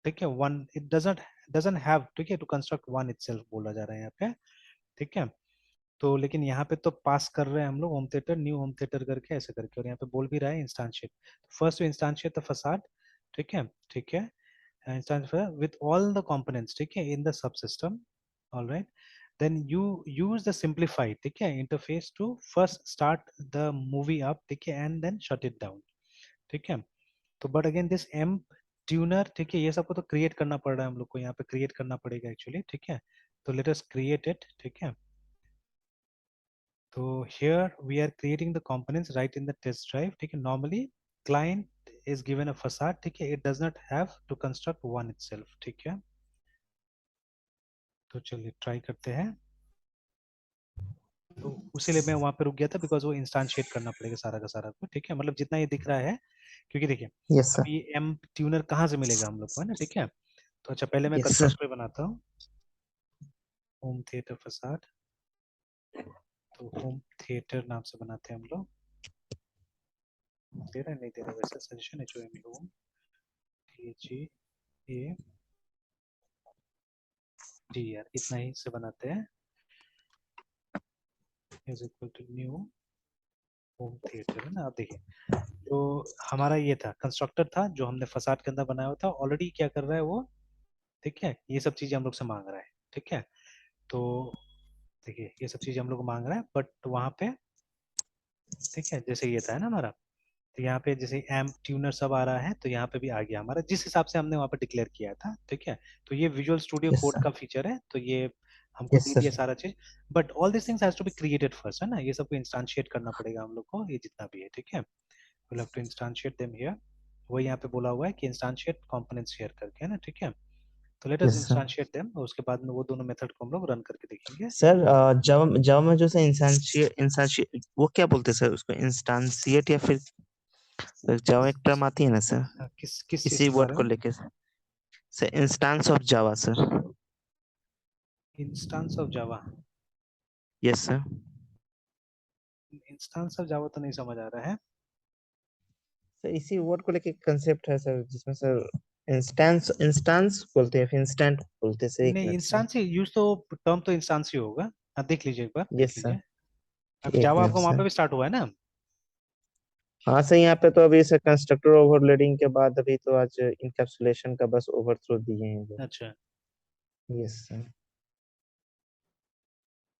S2: ठीक है, one, it doesn't have, ठीक है, to construct one itself बोला जा रहा है यहाँ पे, ठीक है। तो लेकिन यहाँ पे तो पास कर रहे हैं हम लोग home theatre, new home theatre करके ऐसे करके, और यहाँ पे बोल भी रहा है इंस्टांशिएट। फर्स्ट इंस्टांशिएट द फसाड, ठीक है, ठीक है, इंस्टांशिएट विद ऑल द कंपोनेंट्स, ठीक है, in the sub system, alright. then you use the simplified, ठीक है, interface to first start the movie up, ठीक है, and then shut it down, ठीक है। तो but again this amp tuner, ठीक है, ये सबको तो क्रिएट करना पड़ रहा है हम लोग को, यहाँ पे क्रिएट करना पड़ेगा एक्चुअली, ठीक है। तो लेट अस क्रिएट इट, ठीक है। तो here we are creating the components right in the test drive, ठीक है। normally client is given a facade, ठीक है, it does not have to construct one itself, ठीक है। तो चलिए ट्राई करते हैं। तो उसी लिए मैं वहां पे रुक गया था बिकॉज वो इंस्टांशिएट करना पड़ेगा सारा का सारा को, ठीक है, मतलब जितना ये दिख रहा है, क्योंकि देखिए
S1: यस
S2: अब
S1: सर।
S2: ये एम ट्यूनर कहाँ से मिलेगा हम लोग को, है ना, ठीक है। तो अच्छा पहले मैं
S1: यस सर।
S2: कंस्ट्रक्टर बनाता हूँ, होम थिएटर फसाड। तो होम थिएटर नाम से बनाते हैं हम लोग, दे रहा है नहीं दे रहा वैसे suggestion, H O M home T H A D R, इतना ही से बनाते हैं, is equal to new home theatre, है ना। अब देखिए जो हमारा ये था कंस्ट्रक्टर था जो हमने फसाड के अंदर बनाया हुआ था, ऑलरेडी क्या कर रहा है वो, ठीक है, ये सब चीजें हम लोग से मांग रहा है, ठीक है। तो देखिए ये सब चीजें हम लोग को मांग रहा है, बट वहां पे, ठीक है, जैसे ये था, है ना हमारा, तो यहाँ पे जैसे एम्प ट्यूनर सब आ रहा है, तो यहाँ पे भी आ गया हमारा जिस हिसाब से हमने वहाँ पे डिक्लेयर किया था, ठीक है। तो ये visual studio
S1: yes
S2: code
S1: sir.
S2: का फीचर है, तो ये हमको
S1: यस
S2: दे दिया
S1: सर।
S2: सारा चीज। But all this things has to be created first, है ना, ये सबको इंस्टांशिएट करना पड़ेगा हम लोग को, ये जितना भी है, ठीक है। we'll have to instantiate them here। वही यहाँ पे बोला हुआ है कि इंस्टांशिएट कंपोनेंट्स शेयर करके, है ना, ठीक है। तो let us
S1: yes sir.
S2: Instantiate them, और उसके बाद में वो दोनों मेथड को हम लोग रन करके देखेंगे।
S1: सर जावा जावा में जो से इंस्टांशिएट वो क्या बोलते हैं सर उसको, इंस्टांशिएट या फिर जावा एक टर्म आती है ना सर
S2: किस किस चीज
S1: इसी
S2: के
S1: वर्ड
S2: बारे
S1: को
S2: में?
S1: लेके, sir instance of Java sir.
S2: Instance of Java,
S1: yes sir.
S2: Instance of Java तो नहीं समझ आ रहा है।
S1: सर इसी वर्ड को लेके कंसेप्ट है सर जिसमें सर इंस्टेंस इंस्टेंस बोलते हैं फिर इंस्टेंट बोलते हैं सर, एक
S2: नहीं
S1: मिनट सर।
S2: इंस्टांस ही यूज तो, टर्म तो इंस्टांस ही होगा। हाँ देख लीजिए एक बार, देख
S1: यस सर।
S2: लीजिए। अभी
S1: एक
S2: जावा
S1: मिनट
S2: आपको वहां पे
S1: सर।
S2: भी स्टार्ट हुआ है ना।
S1: हाँ सर यहाँ पे तो अभी सर कंस्ट्रक्टर ओवरलोडिंग के बाद अभी तो आज इनकैप्सुलेशन का बस ओवरथ्रो दिए हैं।
S2: अच्छा
S1: यस सर।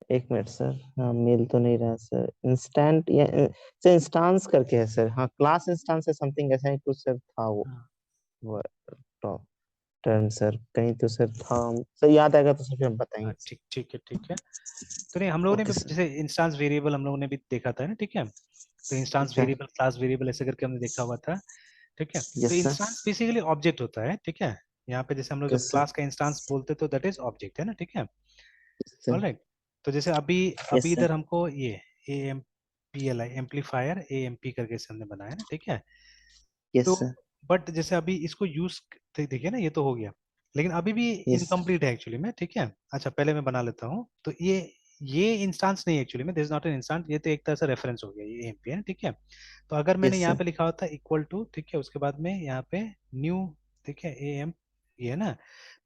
S1: एक मिनट सर, हाँ मिल तो नहीं रहा सर, इंस्टेंट या सर इंस्टांस करके है सर, हाँ क्लास इंस्टांस है समथिंग ऐसा ही कुछ सर था
S2: हाँ
S1: वो टॉप टर्म सर कहीं तो सर था, सर याद आएगा तो सर फिर हम
S2: हाँ,
S1: बताएंगे सर।
S2: ठीक ठीक है ठीक है। तो नहीं हम लोगों ने
S1: ओके
S2: भी
S1: सर।
S2: जैसे इंस्टांस वेरिएबल हम लोगों ने भी देखा था ना, ठीक है। तो इंस्टांस
S1: अच्छा।
S2: वेरिएबल क्लास वेरिएबल ऐसे करके हमने देखा हुआ था, ठीक है। तो
S1: yes sir.
S2: Instance basically object होता है, ठीक है। यहाँ पे जैसे हम लोग जब
S1: यस सर।
S2: क्लास का इंस्टांस बोलते तो दैट इज ऑब्जेक्ट, है ना, ठीक है।
S1: Yes sir.
S2: ऑलराइट। तो जैसे अभी
S1: यस
S2: अभी
S1: सर।
S2: इधर हमको ये A M P L I amplifier A M P करके से हमने बनाया ना, ठीक है।
S1: यस
S2: तो
S1: सर।
S2: बट जैसे अभी इसको यूज देखिए ना, ये तो हो गया, लेकिन अभी भी
S1: यस सर।
S2: इनकम्प्लीट है एक्चुअली में, ठीक है। अच्छा पहले मैं बना लेता हूँ, तो ये ये इंस्टांस नहीं एक्चुअली में, this is not an instance, ये तो एक तरह से रेफरेंस हो गया, ये एमपी है, ठीक है। तो अगर मैंने
S1: यस
S2: यहाँ
S1: सर।
S2: पे लिखा होता इक्वल टू, ठीक है, उसके बाद में यहाँ पे न्यू, ठीक है, ए एम, ये है ना,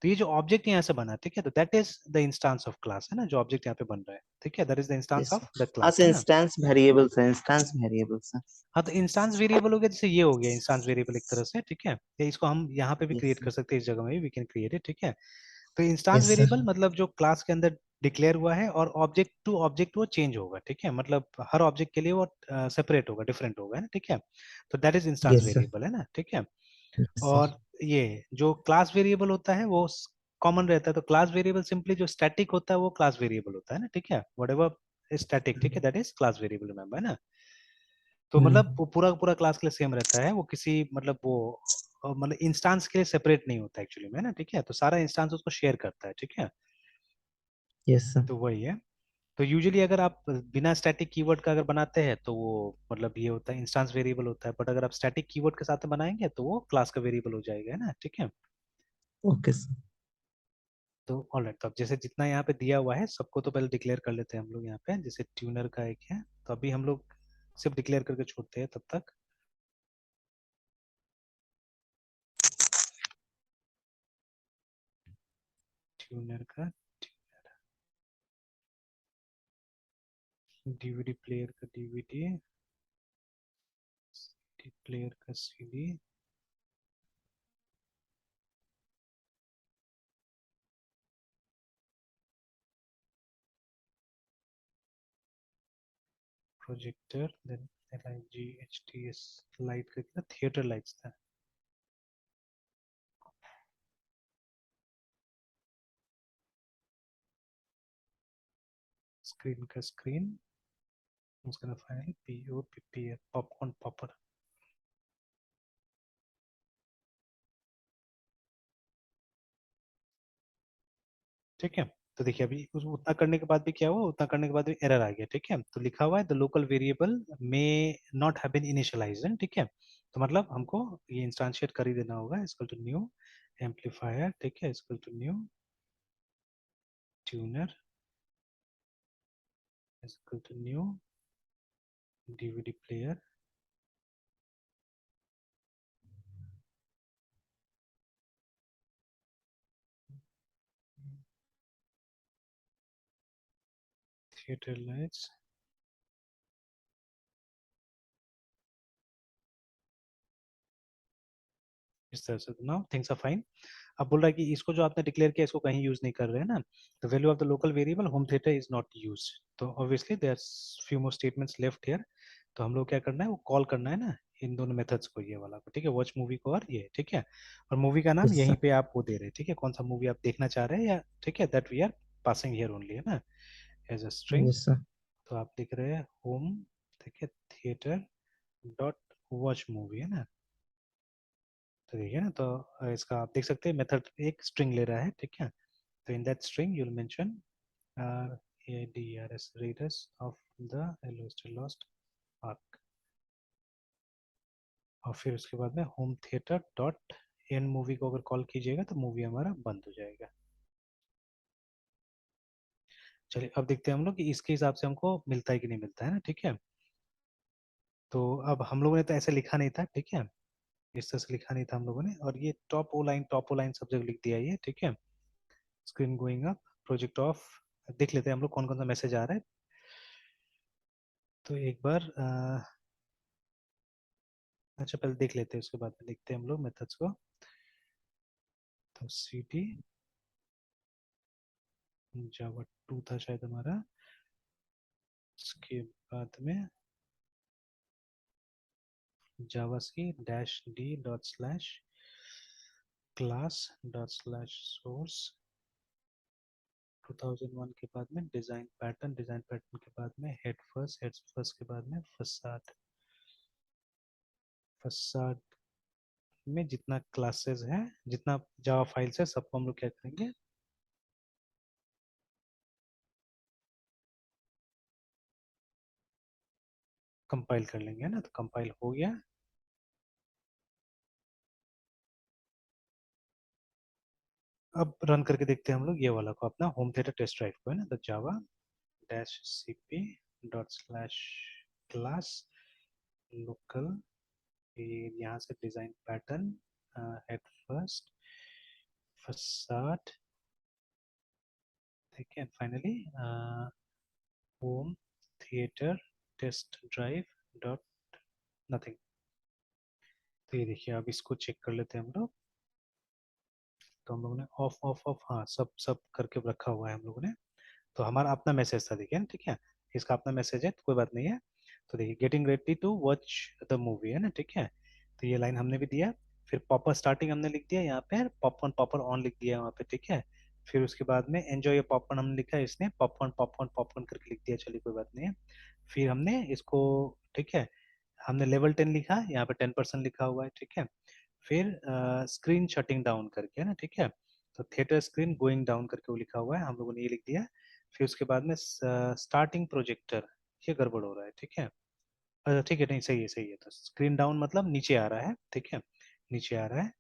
S2: तो ये जो ऑब्जेक्ट यहाँ से बना, ठीक है, तो that is the instance of class, है ना, जो ऑब्जेक्ट यहाँ पे बन रहा है, ठीक है, that is the instance
S1: yes
S2: of the
S1: sir. हाँ
S2: क्लास,
S1: सर,
S2: है ना।
S1: Instance variable sir, instance variable sir.
S2: हाँ, तो इंस्टांस वेरिएबल हो गया, जैसे ये हो गया इंस्टांस वेरिएबल एक तरह से, ठीक है, या इसको हम यहाँ पे भी
S1: यस
S2: क्रिएट
S1: सर।
S2: कर सकते हैं, इस जगह में भी वी कैन क्रिएट इट, ठीक है। तो इंस्टांस
S1: यस सर।
S2: वेरिएबल मतलब जो क्लास के अंदर डिक्लेयर हुआ है, और ऑब्जेक्ट टू ऑब्जेक्ट वो चेंज होगा, ठीक है, मतलब हर ऑब्जेक्ट के लिए वो सेपरेट होगा, डिफरेंट होगा, है ना, ठीक है। तो that is instance
S1: yes sir.
S2: Variable, है ना, ठीक है।
S1: Yes sir.
S2: और ये जो क्लास वेरिएबल होता है वो कॉमन रहता है, तो क्लास वेरिएबल सिंपली जो स्टैटिक होता है वो क्लास वेरिएबल होता है ना, ठीक है, वट एवर स्टैटिक, ठीक है, that is class variable, remember, है ना। तो मतलब
S1: हम्म।
S2: वो पूरा पूरा क्लास के लिए सेम रहता है, वो किसी मतलब वो मतलब इंस्टांस के लिए सेपरेट नहीं होता एक्चुअली में, है ना, ठीक है, तो सारा इंस्टांस उसको शेयर करता है, ठीक है।
S1: Yes sir.
S2: तो वही है। तो यूजुअली अगर आप बिना स्टैटिक कीवर्ड का अगर बनाते हैं तो वो मतलब ये होता है इंस्टांस वेरिएबल होता है, बट अगर आप स्टैटिक कीवर्ड के साथ में बनाएंगे तो वो क्लास का वेरिएबल हो जाएगा, है ना, ठीक है।
S1: Okay sir.
S2: तो ऑलराइट, तो अब जैसे जितना यहाँ पे दिया हुआ है सबको तो पहले डिक्लेयर कर लेते हैं हम लोग यहाँ पे, जैसे ट्यूनर का एक है, तो अभी हम लोग सिर्फ डिक्लेयर करके छोड़ते हैं तब तक। ट्यूनर का डीवीडी प्लेयर का डीवीडी, प्लेयर का CD, projector, then LIGHTS, light का कितना, थिएटर लाइट्स था, स्क्रीन का स्क्रीन, उसका फाइल POPP, पॉपकॉर्न पॉपर, ठीक है। तो देखिए अभी उतना करने के बाद भी क्या हुआ, उतना करने के बाद भी एरर आ गया, ठीक है, तो लिखा हुआ है the local variable may not have been initialised, ठीक है, तो मतलब हमको ये इंस्टांशिएट कर ही देना होगा, इक्वल टू न्यू एम्पलीफायर, ठीक है, equal to new tuner, equal to new DVD player, theatre lights, इस तरह से नाउ थिंग्स आर फाइन। अब बोल रहा है कि इसको जो आपने डिक्लेयर किया इसको कहीं यूज नहीं कर रहे हैं ना, तो value of the local variable home theatre is not use, तो obviously there few more statements left here. तो हम लोग क्या करना है, वो कॉल करना है ना इन दोनों मेथड्स को, ये वाला को, ठीक है, वॉच मूवी को और ये, ठीक है, और मूवी का नाम
S1: यस
S2: यहीं
S1: सर।
S2: पे आप वो दे रहे हैं, ठीक है, कौन सा मूवी आप देखना चाह रहे हैं, या ठीक है, that we are passing here only, है ना, as a string.
S1: Yes sir.
S2: तो आप लिख रहे हैं होम, ठीक है, थिएटर डॉट वॉच मूवी, है ना। तो देखिए ना, तो इसका आप देख सकते हैं मेथड एक स्ट्रिंग ले रहा है, ठीक है, तो in that string you'll mention ADRS, readers of the lost arc, और फिर उसके बाद में home theatre dot and movie को अगर कॉल कीजिएगा तो मूवी हमारा बंद हो जाएगा। चलिए अब देखते हैं हम लोग कि इसके हिसाब से हमको मिलता है कि नहीं मिलता है ना, ठीक है। तो अब हम लोगों ने तो ऐसे लिखा नहीं था, ठीक है, इस तरह से लिखा नहीं था हम लोगों ने, और ये टॉप ओ लाइन सब जगह लिख दिया ये, ठीक है, screen going up, project of, देख लेते हैं हम लोग कौन कौन सा मैसेज आ रहा है। तो एक बार अच्छा पहले देख लेते हैं, उसके बाद में देखते हैं हम लोग मेथड्स को। तो CD जावा 2 था शायद हमारा, उसके बाद में जावा की -d.class source 2001, के बाद में डिजाइन पैटर्न के बाद में हेड फर्स्ट के बाद में फसाड, फसाड में जितना क्लासेस है, जितना जावा फाइल्स है सबको हम लोग क्या करेंगे, कंपाइल कर लेंगे, है ना, तो कंपाइल हो गया। अब रन करके देखते हैं हम लोग ये वाला को, अपना होम थिएटर टेस्ट ड्राइव को, है ना, तो Java dash cp dot slash class local, फिर यहाँ से design pattern, head first, facade, ठीक है, finally home theatre test drive dot nothing. तो ये देखिए, अब इसको चेक कर लेते हैं हम लोग। तो हम लोगों ने ऑफ ऑफ ऑफ, हाँ सब सब करके रखा हुआ है हम लोगों ने। तो हमारा अपना मैसेज था, देखिए ना, ठीक है, इसका अपना मैसेज है तो कोई बात नहीं है। तो देखिए, getting ready to watch the movie है ना, ठीक है। तो ये लाइन हमने भी दिया। फिर पॉपर स्टार्टिंग हमने लिख दिया यहाँ पे, पॉपकॉर्न पॉपर ऑन लिख दिया वहाँ पे, ठीक है। फिर उसके बाद में एंजॉय योर पॉपकॉर्न हमने लिखा है, इसने पॉपकॉर्न पॉपकॉर्न पॉपकॉर्न करके लिख दिया, चलिए कोई बात नहीं है। फिर हमने इसको, ठीक है, हमने लेवल 10 लिखा, यहाँ पे 10% लिखा हुआ है, ठीक है। फिर स्क्रीन शटिंग डाउन करके है ना, ठीक है। तो थिएटर स्क्रीन गोइंग डाउन करके वो लिखा हुआ है, हम लोगों ने ये लिख दिया। फिर उसके बाद में स्टार्टिंग प्रोजेक्टर, ये गड़बड़ हो रहा है, ठीक है। अच्छा ठीक है, नहीं सही है सही है। तो स्क्रीन डाउन मतलब नीचे आ रहा है, ठीक है, नीचे आ रहा है।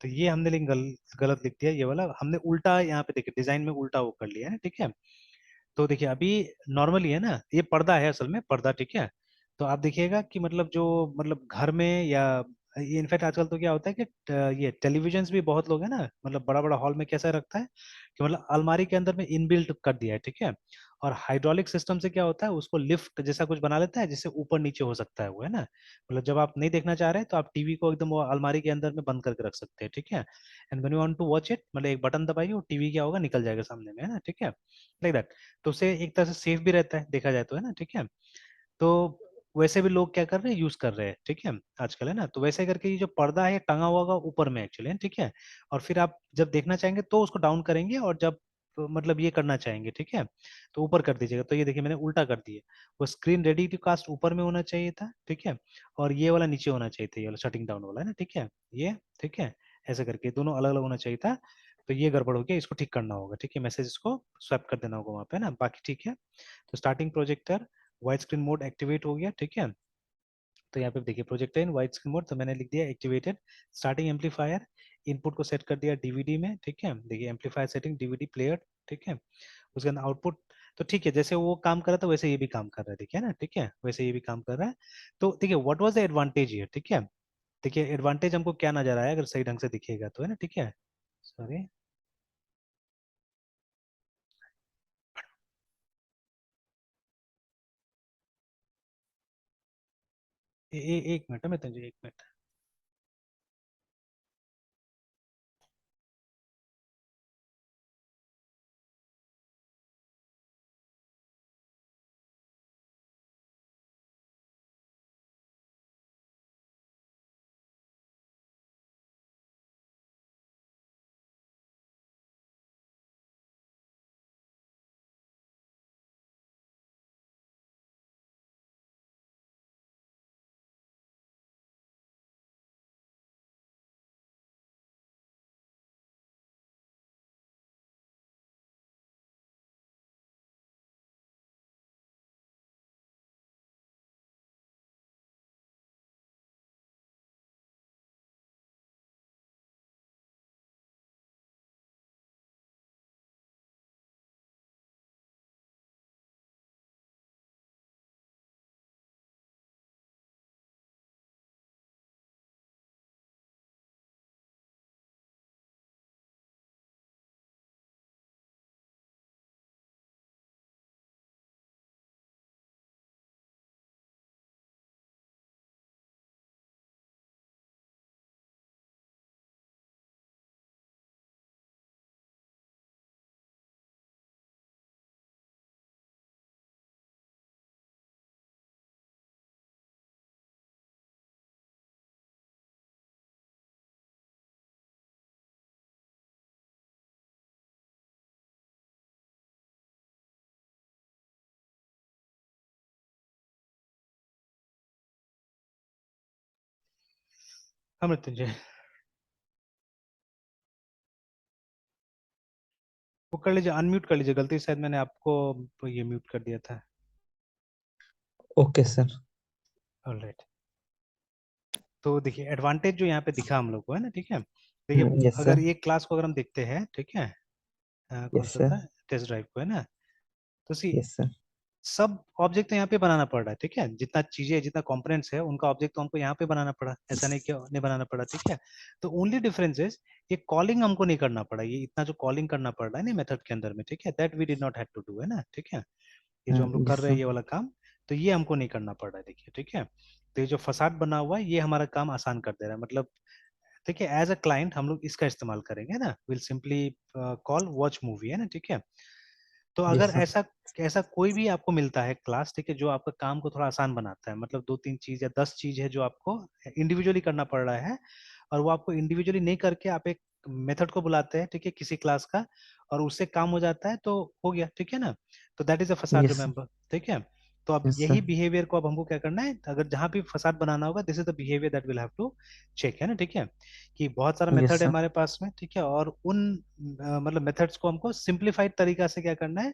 S2: तो ये हमने लेकिन गलत लिख दिया, ये वाला हमने उल्टा, यहाँ पे देखिए डिजाइन में उल्टा वो कर लिया है ना, ठीक है। तो देखिए अभी नॉर्मली है ना, ये पर्दा है असल में, पर्दा, ठीक है। तो आप देखिएगा कि मतलब जो, मतलब घर में या ये इनफैक्ट आजकल तो क्या होता है कि ये टेलीविजन भी बहुत लोग है ना, मतलब बड़ा बड़ा हॉल में कैसा रखता है कि मतलब अलमारी के अंदर में इनबिल्ट कर दिया है, ठीक है। और हाइड्रोलिक सिस्टम से क्या होता है, उसको लिफ्ट जैसा कुछ बना लेता है, जिससे ऊपर नीचे हो सकता है वो, है ना। मतलब जब आप नहीं देखना चाह रहे तो आप टीवी को एकदम वो अलमारी के अंदर में बंद करके रख सकते हैं, ठीक है। And when you want to watch it, मतलब एक बटन दबाइए और टीवी क्या होगा, निकल जाएगा सामने में, है ना, ठीक है, लाइक दैट। तो उससे एक तरह से सेफ भी रहता है देखा जाए तो, है ना, ठीक है। तो वैसे भी लोग क्या कर रहे हैं, यूज कर रहे हैं, ठीक है, आजकल, है ना। तो वैसे करके ये जो पर्दा है टंगा हुआ होगा ऊपर में एक्चुअली, ठीक है। और फिर आप जब देखना चाहेंगे तो उसको डाउन करेंगे, और जब मतलब ये करना चाहेंगे, ठीक है, तो ऊपर कर दीजिएगा। तो ये देखिए मैंने उल्टा कर दिया, वो स्क्रीन रेडी टू कास्ट ऊपर में होना चाहिए था, ठीक है। और ये वाला नीचे होना चाहिए था, ये वाला शटिंग डाउन वाला, है ना, ठीक है, ये, ठीक है। ऐसे करके दोनों अलग अलग होना चाहिए था। तो ये गड़बड़ हो गया, इसको ठीक करना होगा, ठीक है, मैसेज इसको स्वैप कर देना होगा वहाँ पे ना, बाकी ठीक है। तो starting projector wide screen mode activate हो गया, ठीक है। तो यहाँ पे देखिए प्रोजेक्टर इन वाइड स्क्रीन मोड, तो मैंने लिख दिया एक्टिवेटेड। स्टार्टिंग एम्पलीफायर, इनपुट को सेट कर दिया डीवीडी में, ठीक है, देखिए एम्पलीफायर सेटिंग डीवीडी प्लेयर, ठीक है। उसके अंदर आउटपुट, तो ठीक है, जैसे वो काम कर रहा था वैसे ये भी काम कर रहा है, देखिए ना, ठीक है, वैसे ये भी काम कर रहा है। तो देखिए what was the advantage here, ठीक है। देखिए एडवांटेज हमको क्या नजर आया, अगर सही ढंग से दिखेगा तो, है ना, ठीक है। सॉरी, एक मिनट, मैं तुझे एक मिनट। हाँ मृत्युंजय, वो कर लीजिए, अनम्यूट कर लीजिए, गलती से शायद मैंने आपको ये म्यूट कर दिया था।
S1: Okay sir.
S2: ऑलराइट। तो देखिए एडवांटेज जो यहाँ पे दिखा हम लोग को, है ना, ठीक है। देखिए
S1: यस
S2: अगर
S1: सर।
S2: ये क्लास को अगर हम देखते हैं, ठीक है, कौन
S1: यस
S2: सा
S1: सर।
S2: था, टेस्ट ड्राइव को, है ना। तो सी
S1: यस सर।
S2: सब ऑब्जेक्ट तो यहाँ पे बनाना पड़ रहा है, ठीक है, जितना चीजें जितना कंपोनेंट्स है उनका ऑब्जेक्ट तो हमको यहाँ पे बनाना पड़ा, ऐसा नहीं कि नहीं बनाना पड़ा, ठीक है। तो ओनली डिफरेंस इज ये कॉलिंग हमको नहीं करना पड़ा, ये इतना जो कॉलिंग करना पड़ रहा है ना मेथड के अंदर में, ठीक है, that we did not have to do, है ना, ठीक है। ये जो हम लोग कर
S1: यस
S2: रहे हैं
S1: सर।
S2: ये वाला काम, तो ये हमको नहीं करना पड़ रहा है, देखिए, ठीक है। तो ये जो फसाद बना हुआ है ये हमारा काम आसान कर दे रहा है, मतलब ठीक है, एज अ क्लाइंट हम लोग इसका इस्तेमाल करेंगे ना, will simply call watch movie, है ना, ठीक है। तो अगर
S1: यस सर।
S2: ऐसा ऐसा कोई भी आपको मिलता है क्लास, ठीक है, जो आपका काम को थोड़ा आसान बनाता है, मतलब 2-3 चीज या 10 चीज है जो आपको इंडिविजुअली करना पड़ रहा है, और वो आपको इंडिविजुअली नहीं करके आप एक मेथड को बुलाते हैं, ठीक है, किसी क्लास का, और उससे काम हो जाता है, तो हो गया, ठीक है ना। तो दैट इज अ फसाद,
S1: यस सर।
S2: रिमेंबर, ठीक है। तो अब
S1: यस
S2: यही
S1: सर।
S2: बिहेवियर को अब हमको क्या करना है, अगर जहां भी फसाद बनाना होगा, this is the behaviour that will have to check, है ना, ठीक है। कि बहुत सारा
S1: यस
S2: मेथड है
S1: सर।
S2: हमारे पास में, ठीक है, और उन मतलब मेथड्स को हमको सिंप्लीफाइड तरीका से क्या करना है,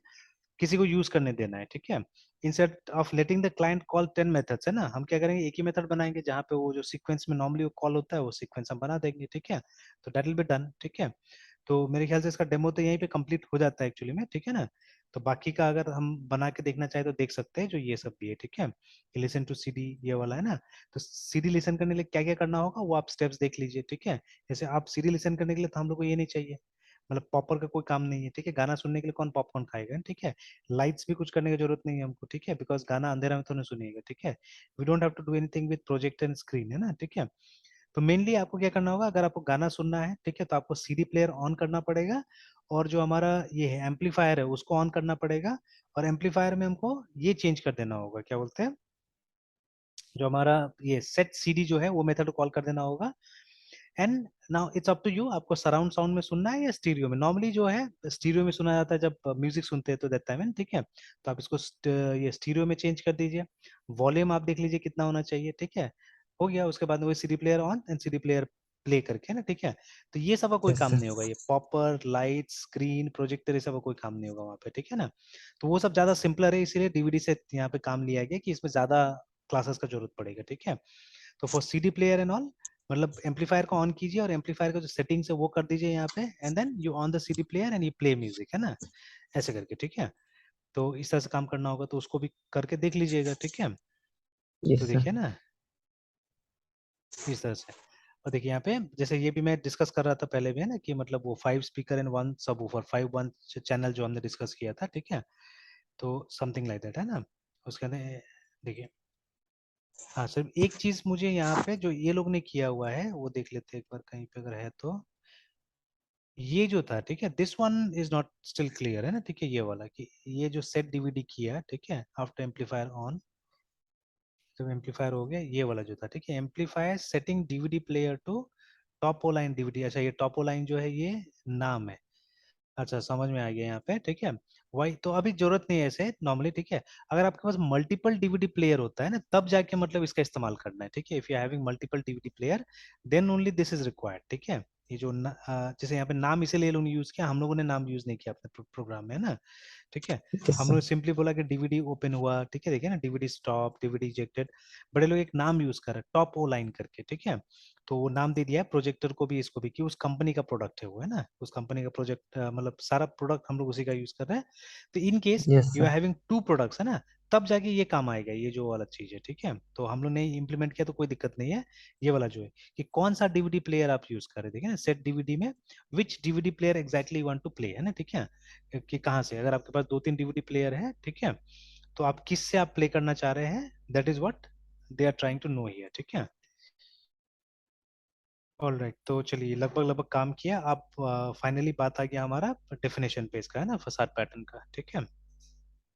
S2: किसी को यूज करने देना है, ठीक है। Instead of letting the client call 10 methods, है ना, हम क्या करेंगे, एक ही मेथड बनाएंगे जहाँ पे वो जो सीक्वेंस में नॉर्मली वो कॉल होता है वो सीक्वेंस हम बना देंगे, ठीक है। तो दैट विल बी डन, ठीक है। तो मेरे ख्याल से इसका डेमो तो यहीं पे कंप्लीट हो जाता है एक्चुअली में, ठीक है ना। तो बाकी का अगर हम बना के देखना चाहे तो देख सकते हैं, जो ये सब भी है, ठीक है। लिसन टू सीडी ये वाला है ना, तो सीडी लिसन करने के लिए क्या क्या करना होगा वो आप स्टेप्स देख लीजिए, ठीक है। जैसे आप सीडी लिसन करने के लिए तो हम लोग को ये नहीं चाहिए, मतलब पॉपर का कोई काम नहीं है, ठीक है, गाना सुनने के लिए कौन पॉपकॉर्न खाएगा, ठीक है। लाइट्स भी कुछ करने की जरूरत नहीं है हमको, ठीक है, बिकॉज गाना अंधेरा में तो नहीं सुनिएगा, ठीक है। We don't have to do anything with projector and screen, है ना, ठीक है। तो मेनली आपको क्या करना होगा, अगर आपको गाना सुनना है, ठीक है, तो आपको सीडी प्लेयर ऑन करना पड़ेगा, और जो हमारा ये है एम्पलीफायर है उसको ऑन करना पड़ेगा, और एम्पलीफायर में हमको ये चेंज कर देना होगा, क्या बोलते हैं, जो हमारा ये सेट सीडी जो है वो मेथड कॉल कर देना होगा। And now it's up to you, आपको सराउंड साउंड में सुनना है या स्टीरियो में, नॉर्मली जो है स्टीरियो में सुना जाता है जब म्यूजिक सुनते हैं तो दैट टाइम, ठीक है। तो आप इसको ये स्टीरियो में चेंज कर दीजिए, वॉल्यूम आप देख लीजिए कितना होना चाहिए, ठीक है। हो गया, उसके बाद वही CD player on and CD player play करके ना, ठीक है। तो ये सब का कोई
S1: यस
S2: काम
S1: सर।
S2: नहीं होगा, ये पॉपर लाइट स्क्रीन प्रोजेक्टर ये सब का कोई काम नहीं होगा वहाँ पे, ठीक है ना। तो वो सब ज्यादा सिंपलर है, इसीलिए डीवीडी से यहाँ पे काम लिया गया कि इसमें ज्यादा क्लासेस का जरूरत पड़ेगा, ठीक है। तो for CD player and all, मतलब एम्पलीफायर को ऑन कीजिए और एम्पलीफायर का जो सेटिंग्स है वो कर दीजिए यहाँ पे, and then you on the CD player and you play music, है ना, ऐसे करके, ठीक है। तो इस तरह से काम करना होगा, तो उसको भी करके देख लीजिएगा, ठीक है। तो
S1: यस सर।
S2: देखिए ना, इस तरह से। और देखिए यहाँ पे जैसे ये भी मैं डिस्कस कर रहा था पहले भी, है ना, कि मतलब वो 5 स्पीकर एंड 1 सबवूफर 5 1 चैनल जो हमने डिस्कस किया था, ठीक है। तो समथिंग लाइक दैट, है ना। उसके अंदर देखिए, हाँ सिर्फ एक चीज मुझे यहाँ पे जो ये लोग ने किया हुआ है वो देख लेते हैं एक बार, कहीं पे अगर है तो। ये जो था, ठीक है, this one is not still clear, है ना, ठीक है, ये वाला कि ये जो सेट डीवीडी किया, ठीक है, आफ्टर एम्पलीफायर ऑन, जब एम्पलीफायर हो गया, ये वाला जो था, ठीक है, amplifier setting DVD player to टॉपो लाइन डीवीडी, अच्छा ये टॉपो लाइन जो है ये नाम है, अच्छा समझ में आ गया यहाँ पे, ठीक है। वही तो अभी जरूरत नहीं है ऐसे नॉर्मली, ठीक है। अगर आपके पास मल्टीपल डीवीडी प्लेयर होता है ना, तब जाके मतलब इसका इस्तेमाल करना है, ठीक है। If you having multiple DVD player then only this is required, ठीक है। ये जो जैसे यहाँ पे नाम इसीलिए लोगों ने यूज किया, हम लोगों ने नाम यूज नहीं किया अपने प्रोग्राम में, है ना, ठीक है।
S1: यस
S2: हम लोग
S1: सर।
S2: ने सिंपली बोला कि डीवीडी ओपन हुआ, ठीक है, देखिए ना, डीवीडी स्टॉप डीवीडी इजेक्टेड, बड़े लोग एक नाम यूज कर रहे हैं टॉप ओ लाइन करके, ठीक है। तो वो नाम दे दिया है प्रोजेक्टर को भी इसको भी, कि उस कंपनी का प्रोडक्ट है वो, है ना, उस कंपनी का प्रोजेक्ट, मतलब सारा प्रोडक्ट हम लोग उसी का यूज कर रहे हैं। तो in case
S1: yes
S2: you are
S1: sir.
S2: Having 2 products, है ना, तब जाके ये काम आएगा, ये जो वाला चीज है, ठीक है। तो हम लोग ने इम्प्लीमेंट किया तो कोई दिक्कत नहीं है। ये वाला जो है कि कौन सा डीवीडी प्लेयर आप यूज कर रहे थे, ठीक है ना, सेट डीवीडी में which DVD player exactly want to play, है ना, ठीक है। कि कहाँ से, अगर आपके पास 2-3 डीवीडी प्लेयर है, ठीक है, तो आप किस से आप प्ले करना चाह रहे हैं, that is what they are trying to know here, ठीक है। ऑल राइट, तो चलिए लगभग लगभग काम किया। अब फाइनली बात आ गया हमारा डेफिनेशन पे इसका, है ना, फसाद पैटर्न का, ठीक है।